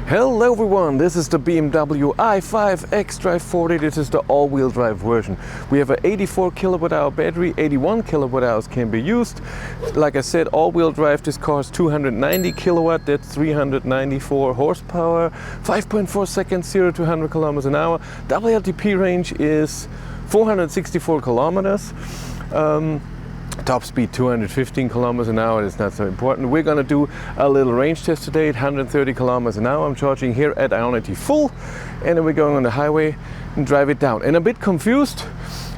Hello everyone, this is the BMW i5 xDrive40. This is the all-wheel drive version. We have an 84 kilowatt hour battery, 81 kilowatt hours can be used. Like I said, all-wheel drive, this car is 290 kilowatt, that's 394 horsepower, 5.4 seconds, 0 to 100 kilometers an hour. WLTP range is 464 kilometers. Top speed 215 kilometers an hour, it's not so important. We're gonna do a little range test today at 130 kilometers an hour. I'm charging here at Tronity full, and then we're going on the highway and drive it down. And I'm a bit confused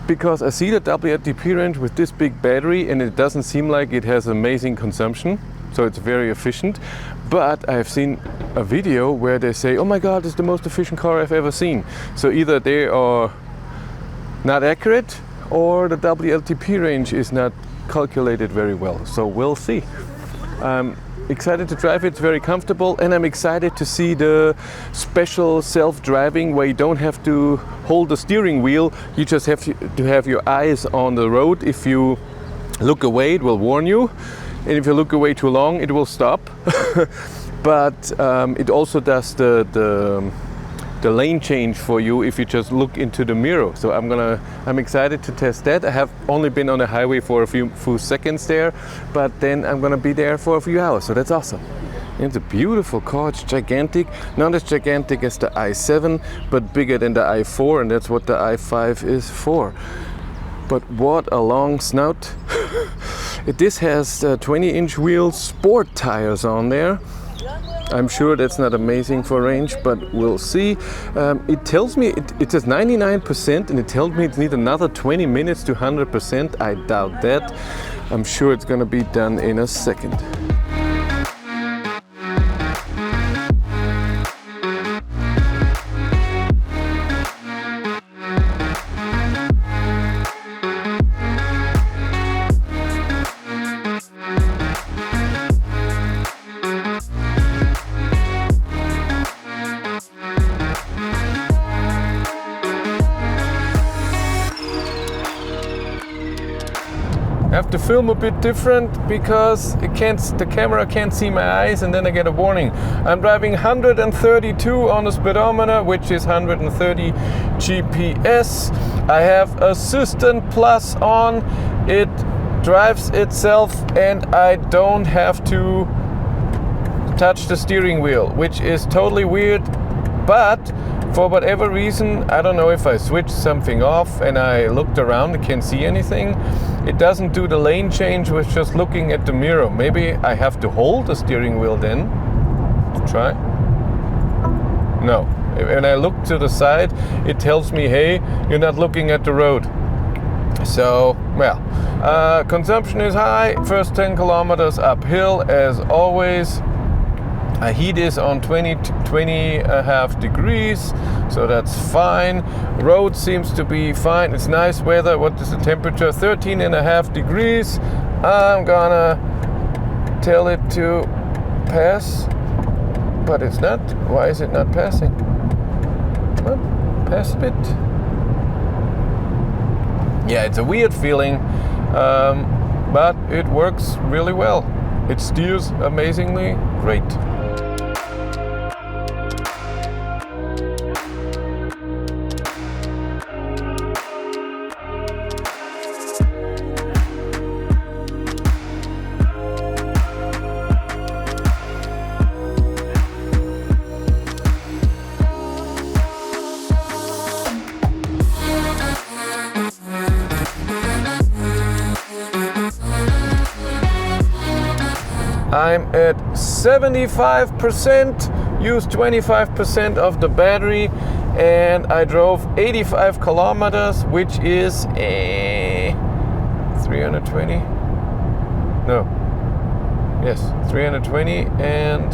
because I see the WLTP range with this big battery and it doesn't seem like it has amazing consumption, so it's very efficient. But I've seen a video where they say, oh my god, it's the most efficient car I've ever seen. So either they are not accurate or the WLTP range is not calculated very well, so we'll see. I'm excited to drive it, it's very comfortable, and I'm excited to see the special self-driving where you don't have to hold the steering wheel, you just have to have your eyes on the road. If you look away, it will warn you, and if you look away too long, it will stop. But it also does the lane change for you if you just look into the mirror. So I'm excited to test that. I have only been on the highway for a few seconds there, but then I'm gonna be there for a few hours, so that's awesome. It's a beautiful car, it's gigantic. Not as gigantic as the i7, but bigger than the i4, and that's what the i5 is for. But what a long snout. This has 20-inch wheels, sport tires on there. I'm sure that's not amazing for range, but we'll see. It tells me it says 99% and it tells me it needs another 20 minutes to 100%. I doubt that. I'm sure it's gonna be done in a second. I have to film a bit different because the camera can't see my eyes, and then I get a warning. I'm driving 132 on the speedometer, which is 130 GPS. I have Assistant Plus on. It drives itself and I don't have to touch the steering wheel, which is totally weird. But for whatever reason, I don't know if I switched something off and I looked around and can't see anything. It doesn't do the lane change with just looking at the mirror. Maybe I have to hold the steering wheel then. Try. No. When I look to the side, it tells me, hey, you're not looking at the road. So, well, consumption is high. First 10 kilometers uphill as always. Heat is on 20.5 degrees, so that's fine. Road seems to be fine. It's nice weather. What is the temperature? 13.5 degrees. I'm gonna tell it to pass, but it's not. Why is it not passing? Well, pass a bit. Yeah, it's a weird feeling, but it works really well. It steers amazingly great. I'm at 75%, used 25% of the battery, and I drove 85 kilometers, which is 320. No. Yes, 320 and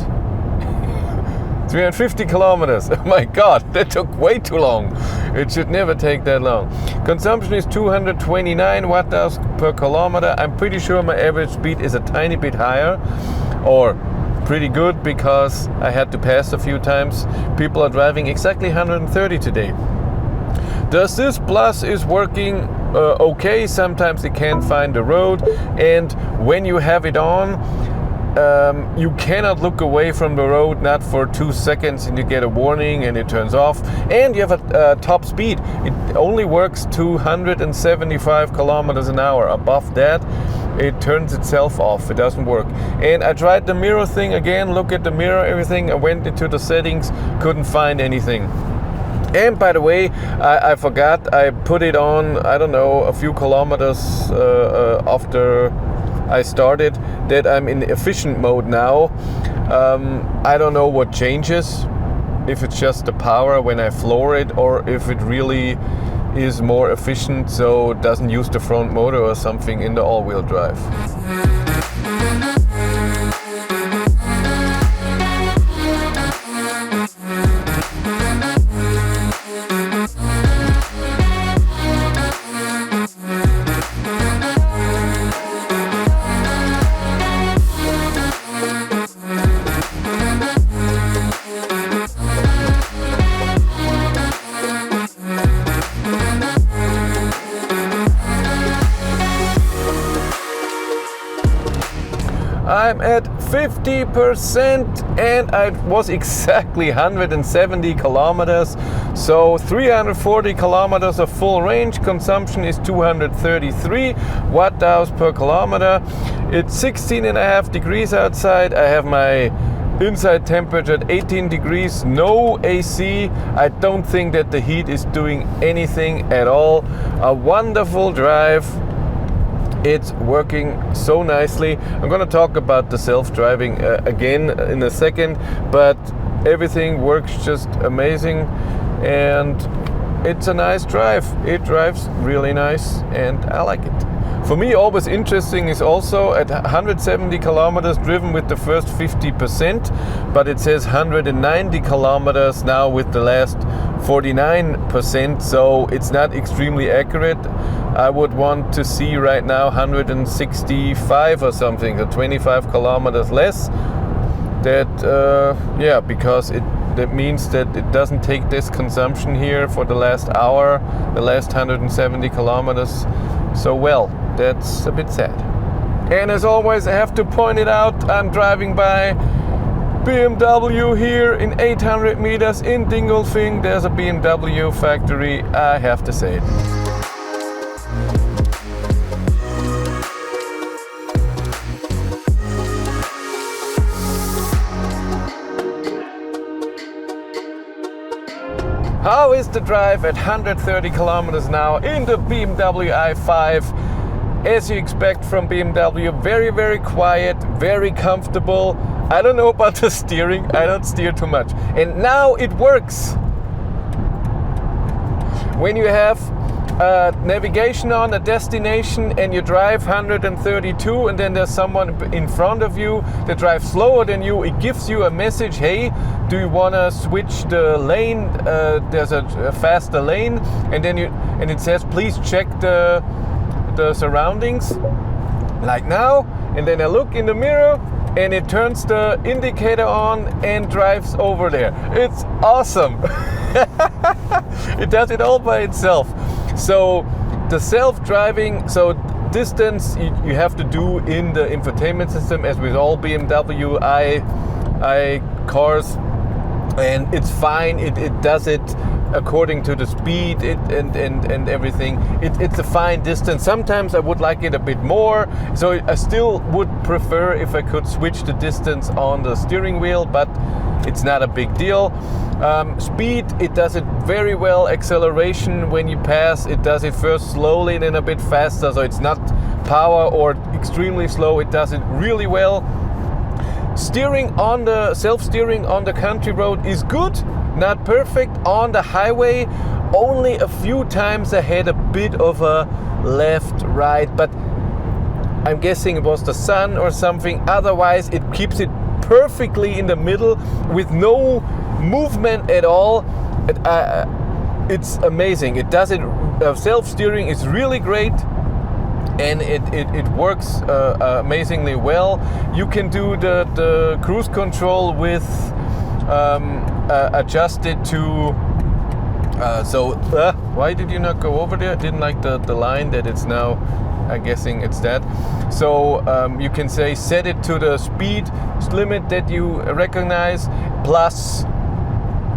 350 kilometers. Oh my god, that took way too long. It should never take that long. Consumption is 229 watt-hours per kilometer. I'm pretty sure my average speed is a tiny bit higher, or pretty good, because I had to pass a few times. People are driving exactly 130 today. The Assist Plus is working okay. Sometimes they can't find the road, and when you have it on, you cannot look away from the road, not for 2 seconds, and you get a warning and it turns off. And you have a top speed. It only works 275 kilometers an hour. Above that, it turns itself off. It doesn't work. And I tried the mirror thing again. Look at the mirror, everything. I went into the settings, couldn't find anything. And by the way, I forgot, I put it on, I don't know, a few kilometers after I started, that I'm in efficient mode now. I don't know what changes, if it's just the power when I floor it, or if it really is more efficient, so it doesn't use the front motor or something in the all-wheel drive. I'm at 50% and I was exactly 170 kilometers. So 340 kilometers of full range. Consumption is 233 watt hours per kilometer. It's 16.5 degrees outside. I have my inside temperature at 18 degrees, no AC. I don't think that the heat is doing anything at all. A wonderful drive. It's working so nicely. I'm going to talk about the self-driving again in a second, but everything works just amazing and it's a nice drive. It drives really nice and I like it. For me, always interesting is also at 170 kilometers driven with the first 50%, but it says 190 kilometers now with the last 49%, so it's not extremely accurate. I would want to see right now 165 or something, so 25 kilometers less. That, yeah, because that means that it doesn't take this consumption here for the last hour, the last 170 kilometers. So well, that's a bit sad. And as always, I have to point it out, I'm driving by BMW here in 800 meters in Dingolfing. There's a BMW factory, I have to say it. How is the drive at 130 kilometers now in the BMW i5? As you expect from BMW, very, very quiet, very comfortable. I don't know about the steering, I don't steer too much. And now it works. When you have navigation on a destination and you drive 132 and then there's someone in front of you that drives slower than you, it gives you a message, hey, do you want to switch the lane? There's a faster lane, and then it says please check the surroundings, like now. And then I look in the mirror and it turns the indicator on and drives over there. It's awesome. It does it all by itself. So the self-driving, so distance you have to do in the infotainment system, as with all BMW i cars, and it's fine. It does it according to the speed and everything. It's a fine distance. Sometimes I would like it a bit more, so I still would prefer if I could switch the distance on the steering wheel, but it's not a big deal. Speed, it does it very well. Acceleration, when you pass, it does it first slowly and then a bit faster, so it's not power or extremely slow. It does it really well. Steering on the self-steering on the country road is good, not perfect. On the highway, only a few times I had a bit of a left, right, but I'm guessing it was the sun or something. Otherwise, it keeps it perfectly in the middle with no movement at all. It's amazing. It does it. Self-steering is really great. And it works amazingly well. You can do the cruise control with adjusted to why did you not go over there? I didn't like the line that it's now I'm guessing it's that. So you can say set it to the speed limit that you recognize, plus,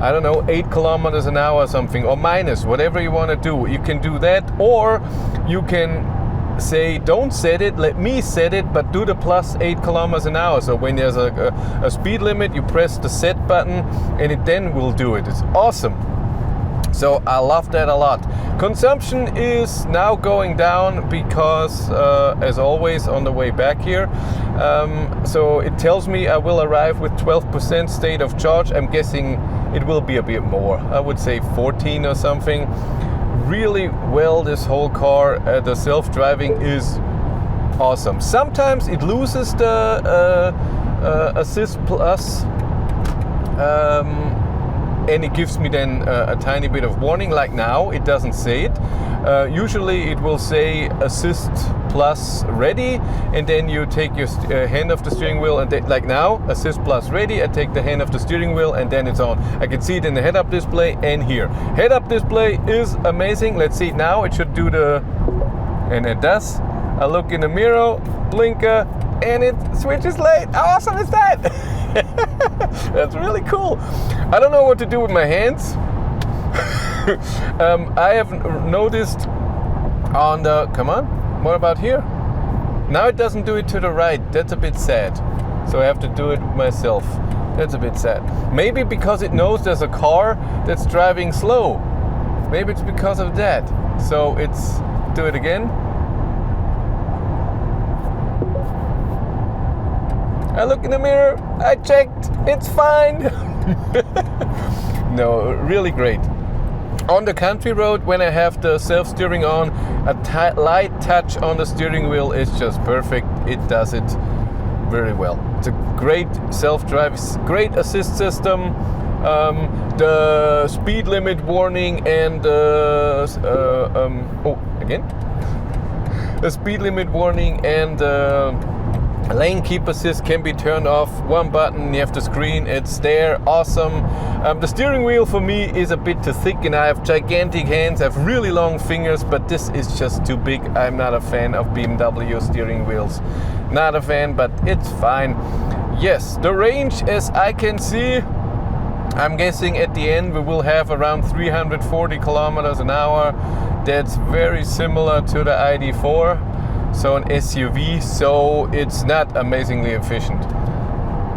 I don't know, 8 kilometers an hour or something, or minus, whatever you want to do. You can do that, or you can say don't set it, let me set it, but do the plus 8 kilometers an hour. So when there's a speed limit, you press the set button and it then will do it. It's awesome. So I love that a lot. Consumption is now going down because, as always, on the way back here. So it tells me I will arrive with 12% state of charge. I'm guessing it will be a bit more. I would say 14 or something. Really well, this whole car. The self-driving is awesome. Sometimes it loses the Assist Plus. And it gives me then a tiny bit of warning, like now it doesn't say it. Usually it will say Assist Plus ready, and then you take your hand off the steering wheel, and like now, Assist Plus ready, I take the hand off the steering wheel and then it's on. I can see it in the head-up display and here. Head-up display is amazing. Let's see now, it should do the, and it does. I look in the mirror, blinker, and it switches lane. How awesome is that? That's really cool. I don't know what to do with my hands. I have noticed on the, come on, what about here? Now it doesn't do it to the right. That's a bit sad. So I have to do it myself. That's a bit sad. Maybe because it knows there's a car that's driving slow. Maybe it's because of that. So it's, do it again. I look in the mirror, I checked, it's fine. No, really great. On the country road, when I have the self-steering on, a light touch on the steering wheel is just perfect. It does it very well. It's a great self-drive, great assist system. The speed limit warning and the speed limit warning and lane keep assist can be turned off. One button, you have the screen, it's there, awesome. The steering wheel for me is a bit too thick, and I have gigantic hands, I have really long fingers, but this is just too big. I'm not a fan of BMW steering wheels. Not a fan, but it's fine. Yes, the range, as I can see, I'm guessing at the end we will have around 340 kilometers an hour. That's very similar to the ID.4. So an SUV, so it's not amazingly efficient.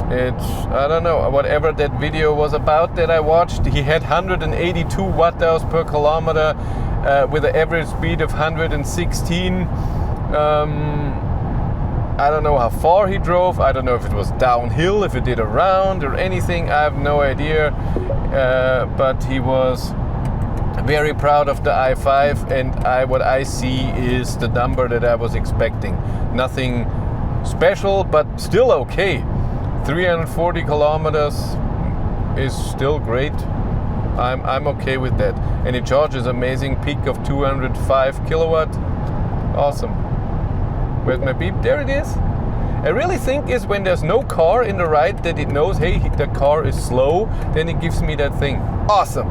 It's, I don't know, whatever that video was about that I watched, he had 182 watt-hours per kilometer with an average speed of 116. I don't know how far he drove, I don't know if it was downhill, if it did a round or anything, I have no idea. But he was very proud of the i5, and what I see is the number that I was expecting. Nothing special, but still okay. 340 kilometers is still great. I'm okay with that. And it charges amazing, peak of 205 kilowatt. Awesome. Where's my beep? There it is. I really think is when there's no car in the right that it knows, hey, the car is slow, then it gives me that thing. Awesome.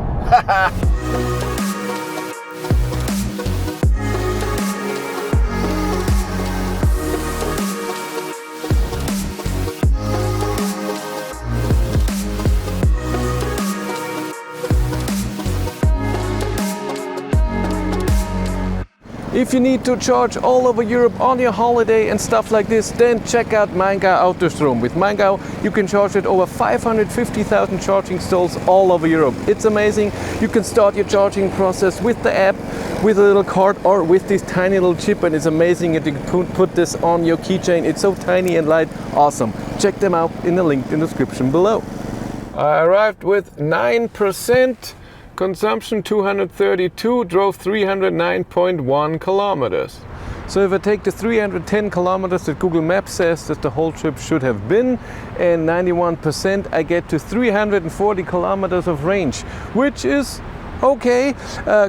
If you need to charge all over Europe on your holiday and stuff like this, then check out Maingau Autostrom. With Maingau, you can charge at over 550,000 charging stalls all over Europe. It's amazing. You can start your charging process with the app, with a little card, or with this tiny little chip, and it's amazing that you can put this on your keychain. It's so tiny and light. Awesome. Check them out in the link in the description below. I arrived with 9%. Consumption 232, drove 309.1 kilometers. So if I take the 310 kilometers that Google Maps says that the whole trip should have been, and 91%, I get to 340 kilometers of range, which is okay.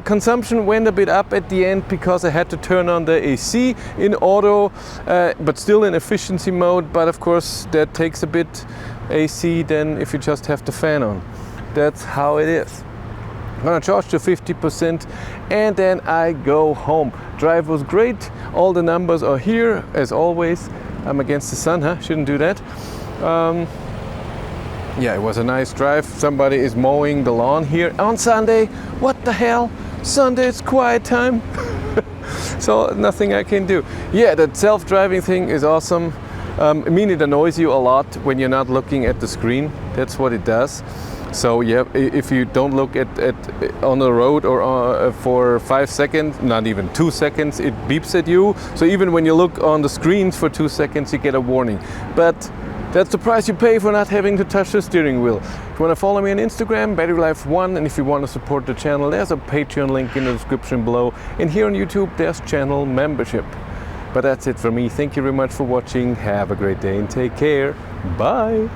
Consumption went a bit up at the end because I had to turn on the AC in auto, but still in efficiency mode. But of course that takes a bit AC than if you just have the fan on. That's how it is. I'm gonna charge to 50% and then I go home. Drive was great. All the numbers are here as always. I'm against the sun, huh? Shouldn't do that. Yeah, it was a nice drive. Somebody is mowing the lawn here on Sunday. What the hell? Sunday is quiet time. So nothing I can do. Yeah, that self-driving thing is awesome. I mean, it annoys you a lot when you're not looking at the screen. That's what it does. So yeah, if you don't look at on the road or for 5 seconds, not even 2 seconds, it beeps at you. So even when you look on the screens for 2 seconds, you get a warning. But that's the price you pay for not having to touch the steering wheel. If you want to follow me on Instagram, BatteryLife1, and if you want to support the channel, there's a Patreon link in the description below. And here on YouTube, there's channel membership. But that's it for me. Thank you very much for watching. Have a great day and take care. Bye.